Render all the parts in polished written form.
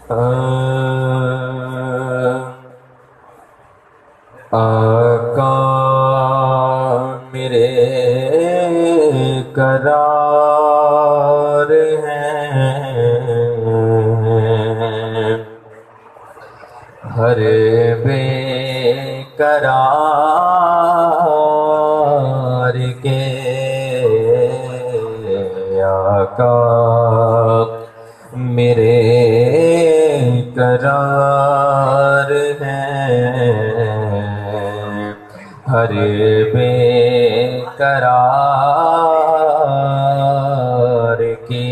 آقا میرے قرار ہیں، ہر بے قرار کے آقا میرے قرار ہیں، ہر بے قرار کے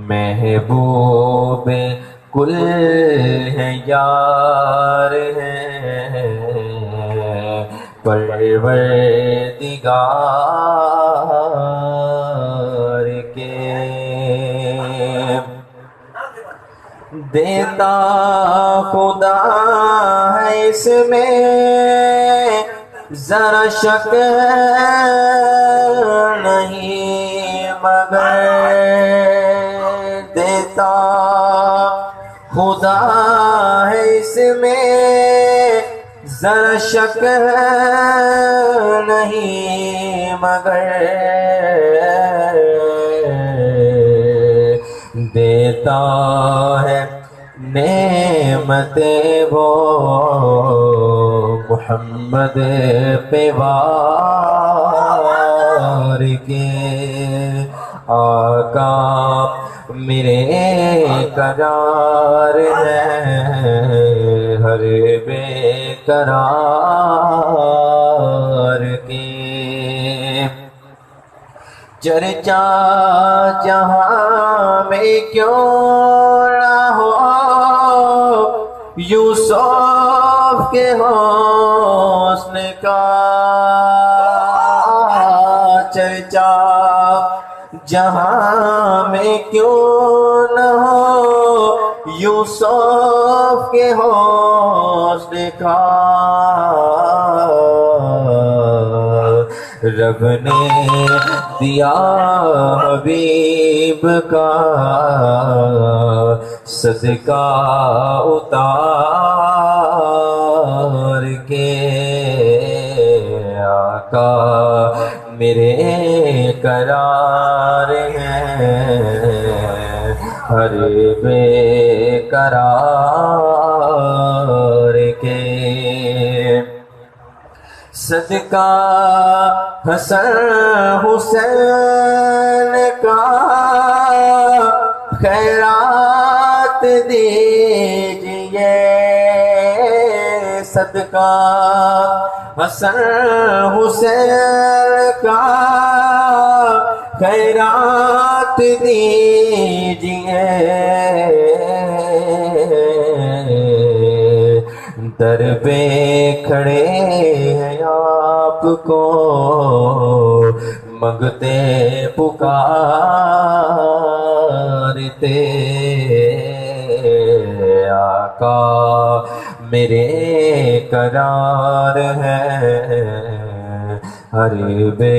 محبوب کل ہیں، یار ہیں، پروردگار کے دیتا خدا ہے اس میں ذرا شک نہیں، مگر دیتا خدا ہے اس میں ذرا شک نہیں، مگر دیتا ہے نعمتیں وہ محمد پہ وار کے آقا میرے قرار ہیں، ہر بے قرار کے چرچا جہاں میں کیوں نہ ہو یوسف کے حسن کا، چرچا جہاں میں کیوں نہ ہو یوسف کے حسن کا، رب نے دیا حبیب کا صدقہ اتار کے آقا میرے قرار ہیں، ہر بے قرار کے صدقہ حسن حسین کا خیرات دیجئے، صدقہ حسن حسین کا خیرات دیجئے، در پہ کھڑے ہیں آپ کو منگتے پکارتے، آقا میرے قرار ہیں، ہر بے